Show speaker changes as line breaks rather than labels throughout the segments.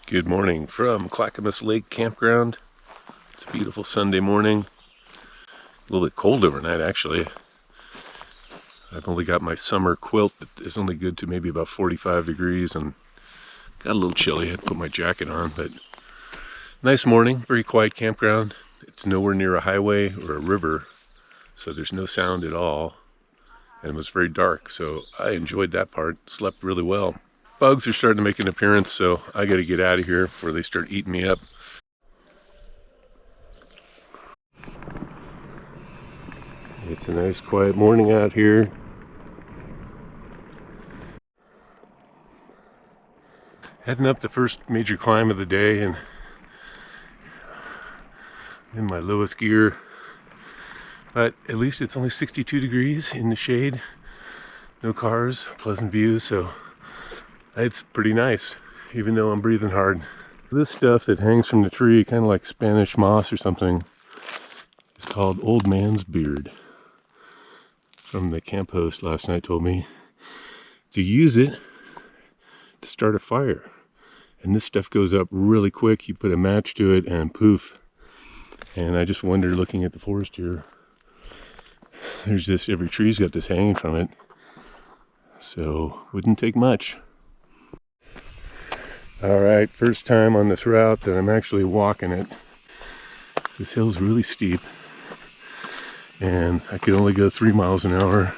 Good morning from Clackamas Lake Campground. It's a beautiful Sunday morning. A little bit cold overnight, actually. I've only got my summer quilt that is only good to maybe about 45 degrees and got a little chilly. I had to put my jacket on, but nice morning, very quiet campground. It's nowhere near a highway or a river, so there's no sound at all. And it was very dark, so I enjoyed that part. Slept really well. Bugs are starting to make an appearance, so I got to get out of here before they start eating me up. It's a nice quiet morning out here. Heading up the first major climb of the day, and in my lowest gear. But at least it's only 62 degrees in the shade. No cars, pleasant views, so it's pretty nice, even though I'm breathing hard. This stuff that hangs from the tree, kind of like Spanish moss or something, is called old man's beard. From the camp host last night told me to use it to start a fire. And this stuff goes up really quick. You put a match to it and poof. And I just wondered, looking at the forest here, there's this, every tree's got this hanging from it. So wouldn't take much. Alright, first time on this route that I'm actually walking it. This hill's really steep, and I could only go 3 miles an hour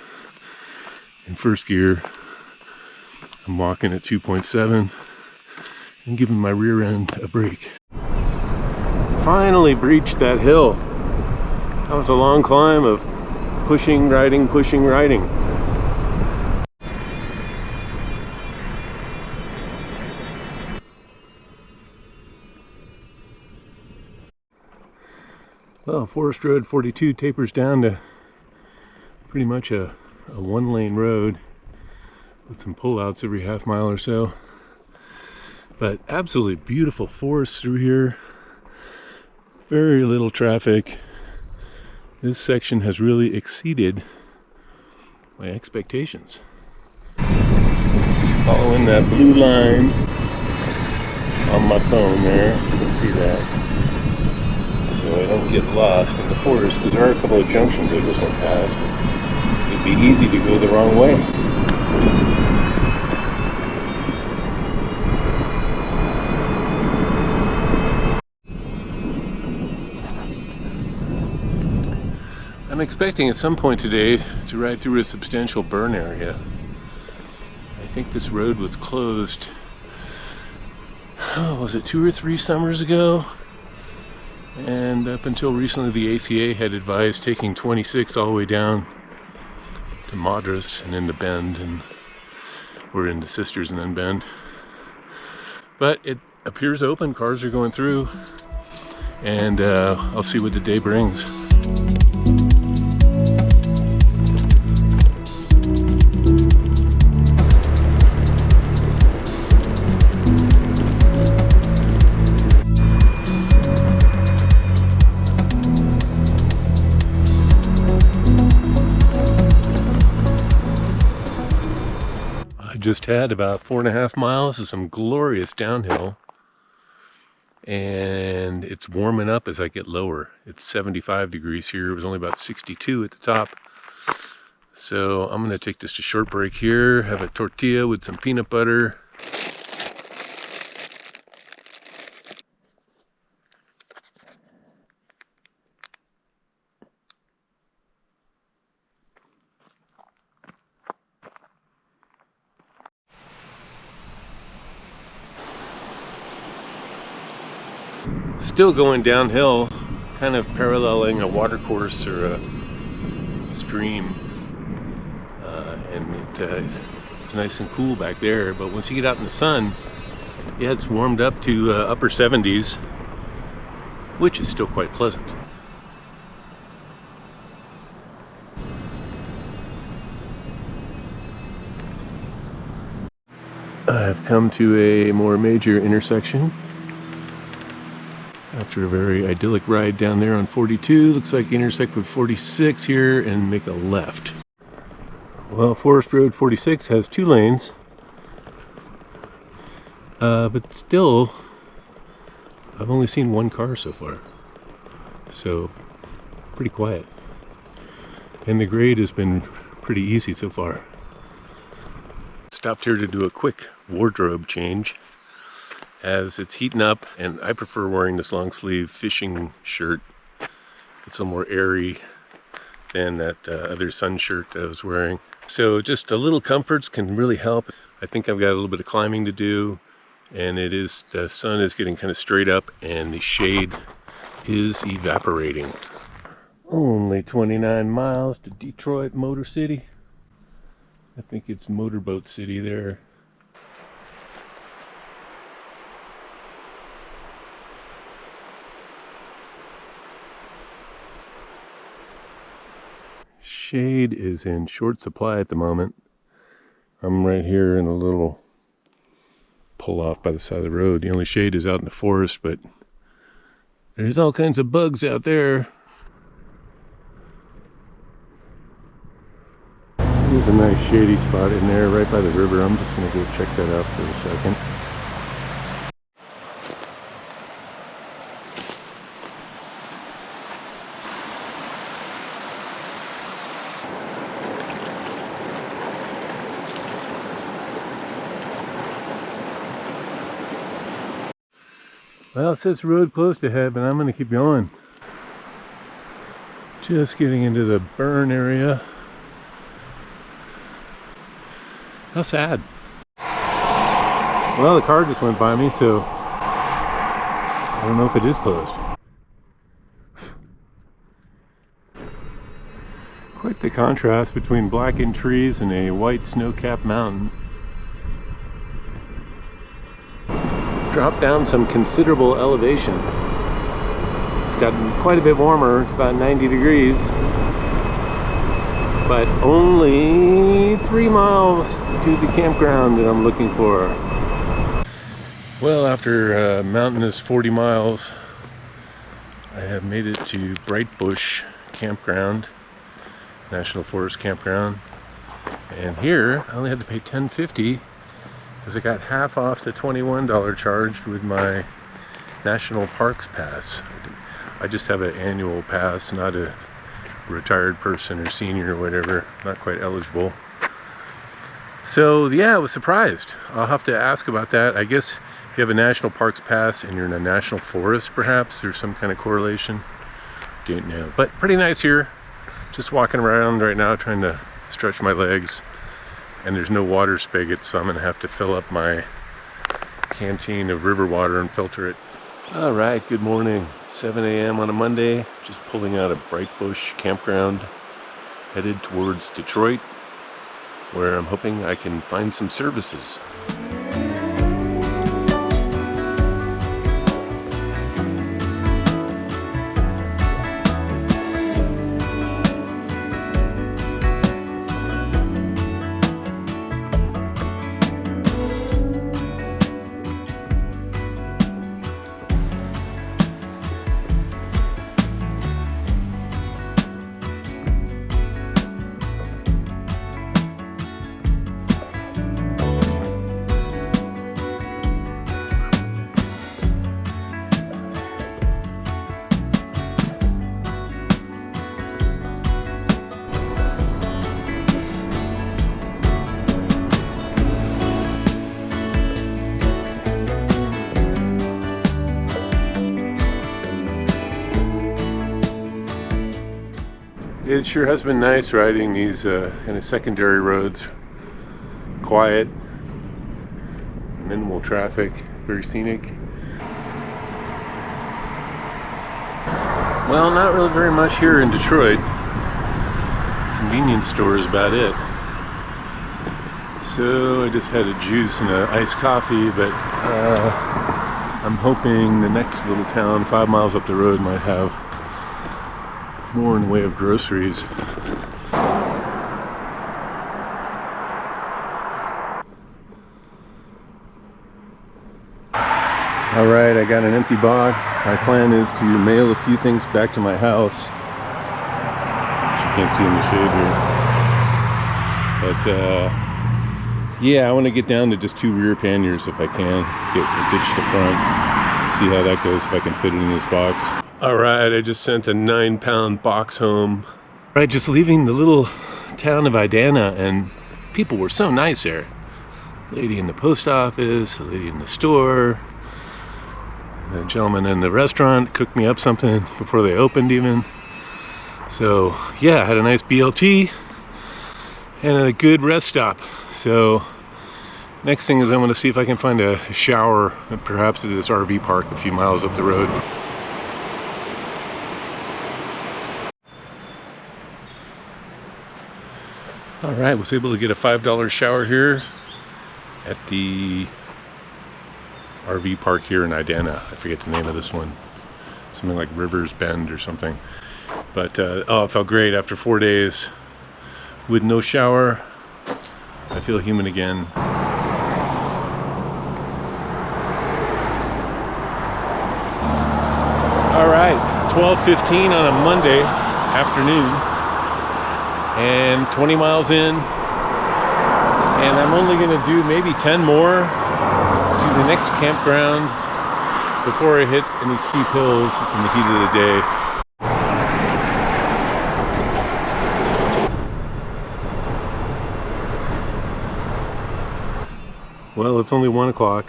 in first gear. I'm walking at 2.7 and giving my rear end a break. Finally breached that hill. That was a long climb of pushing, riding, pushing, riding. Well, Forest Road 42 tapers down to pretty much a one-lane road with some pullouts every half mile or so. But absolutely beautiful forest through here. Very little traffic. This section has really exceeded my expectations. Following that blue line on my phone there, you can see that. So I don't get lost in the forest, because there are a couple of junctions I just went past. It'd be easy to go the wrong way. I'm expecting at some point today to ride through a substantial burn area. I think this road was closed, was it 2 or 3 summers ago? And up until recently, the ACA had advised taking 26 all the way down to Madras and into Bend, and we're into Sisters and then Bend. But it appears open, cars are going through, and I'll see what the day brings. Just had about 4.5 miles of some glorious downhill, and it's warming up as I get lower. It's 75 degrees here. It was only about 62 at the top. So I'm going to take just a short break here, have a tortilla with some peanut butter. Still going downhill, kind of paralleling a watercourse or a stream, and it's nice and cool back there. But once you get out in the sun, yeah, it's warmed up to upper 70s, which is still quite pleasant. I've come to a more major intersection. After a very idyllic ride down there on 42, looks like intersect with 46 here and make a left. Well, Forest Road 46 has 2 lanes, but still I've only seen one car so far, so pretty quiet. And the grade has been pretty easy so far. Stopped here to do a quick wardrobe change as it's heating up, and I prefer wearing this long sleeve fishing shirt. It's a little more airy than that other sun shirt I was wearing. So just a little comforts can really help. I think I've got a little bit of climbing to do, and the sun is getting kind of straight up and the shade is evaporating. Only 29 miles to Detroit Motor City. I think it's Motorboat City there. Shade is in short supply at the moment. I'm right here in a little pull off by the side of the road. The only shade is out in the forest, but there's all kinds of bugs out there. There's a nice shady spot in there right by the river. I'm just going to go check that out for a second. Well, it says road closed ahead, but I'm going to keep going. Just getting into the burn area. How sad. Well, the car just went by me, so I don't know if it is closed. Quite the contrast between blackened trees and a white snow-capped mountain. Dropped down some considerable elevation. It's gotten quite a bit warmer. It's about 90 degrees. But only 3 miles to the campground that I'm looking for. Well, after a mountainous 40 miles, I have made it to Bright Bush Campground, National Forest Campground. And here, I only had to pay $10.50 because I got half off the $21 charge with my National Parks Pass. I just have an annual pass, not a retired person or senior or whatever, not quite eligible. So yeah, I was surprised. I'll have to ask about that. I guess if you have a National Parks Pass and you're in a national forest, perhaps there's some kind of correlation. Don't know, but pretty nice here. Just walking around right now trying to stretch my legs, and there's no water spigots, so I'm gonna have to fill up my canteen of river water and filter it. All right, good morning. 7 a.m. on a Monday, just pulling out of Bright Bush Campground, headed towards Detroit, where I'm hoping I can find some services. It sure has been nice riding these kind of secondary roads. Quiet, minimal traffic, very scenic. Well, not really very much here in Detroit. Convenience store is about it. So I just had a juice and an iced coffee, but I'm hoping the next little town 5 miles up the road might have more in the way of groceries. Alright, I got an empty box. My plan is to mail a few things back to my house, which you can't see in the shade here. But yeah, I want to get down to just 2 rear panniers if I can. Ditch the front. see how that goes if I can fit it in this box. All right, I just sent a 9-pound box home. Right, just leaving the little town of Idana, and people were so nice there. Lady in the post office, a lady in the store, and a gentleman in the restaurant cooked me up something before they opened even. So yeah, I had a nice BLT and a good rest stop. So next thing is I want to see if I can find a shower, perhaps at this RV park a few miles up the road. All right, was able to get a $5 shower here at the RV park here in Idana. I forget the name of this one. Something like River's Bend or something. But oh, it felt great after 4 days with no shower. I feel human again. All right, 12:15 on a Monday afternoon, and 20 miles in, and I'm only gonna do maybe 10 more to the next campground before I hit any steep hills in the heat of the day. Well, it's only 1 o'clock.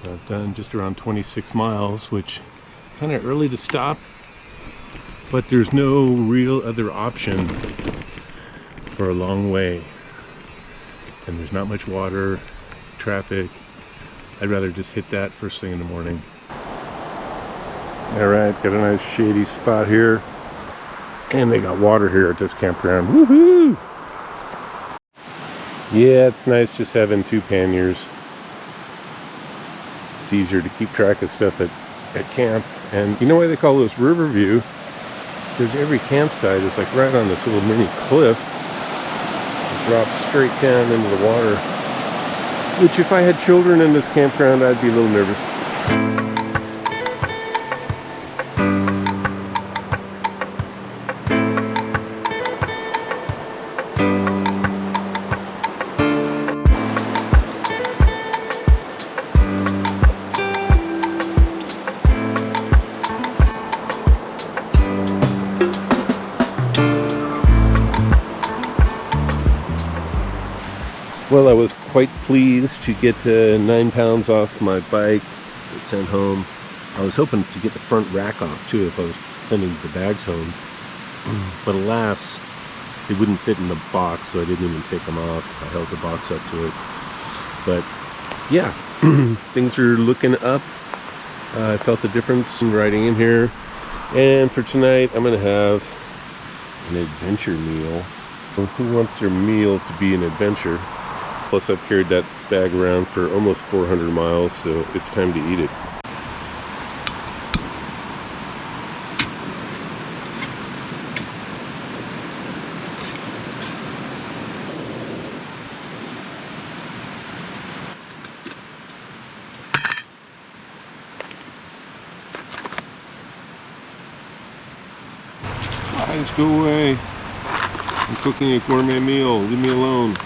I've done just around 26 miles, which kind of early to stop, but there's no real other option for a long way. And there's not much water, traffic. I'd rather just hit that first thing in the morning. All right, got a nice shady spot here. And they got water here at this campground. Woohoo! Yeah, it's nice just having 2 panniers. It's easier to keep track of stuff at camp. And you know why they call this Riverview? Because every campsite is like right on this little mini cliff. It drops straight down into the water. Which, if I had children in this campground, I'd be a little nervous. Well, I was quite pleased to get 9 pounds off my bike sent home. I was hoping to get the front rack off too if I was sending the bags home, but alas, they wouldn't fit in the box, so I didn't even take them off. I held the box up to it. But yeah, things are looking up. I felt the difference in riding in here. And for tonight, I'm gonna have an adventure meal. Who wants their meal to be an adventure? Plus, I've carried that bag around for almost 400 miles, so it's time to eat it. Guys, go away. I'm cooking a gourmet meal. Leave me alone.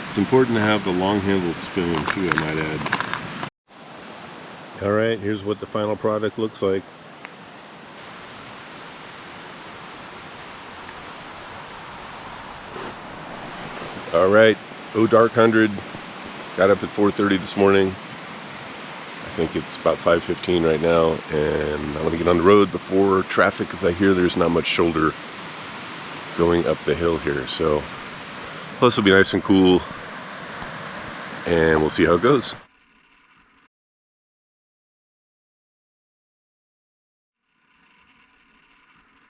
It's important to have the long-handled spoon too, I might add. All right, here's what the final product looks like. All right, dark 100. Got up at 4:30 this morning. I think it's about 5:15 right now, and I want to get on the road before traffic, because I hear there's not much shoulder going up the hill here. So plus it'll be nice and cool, and we'll see how it goes.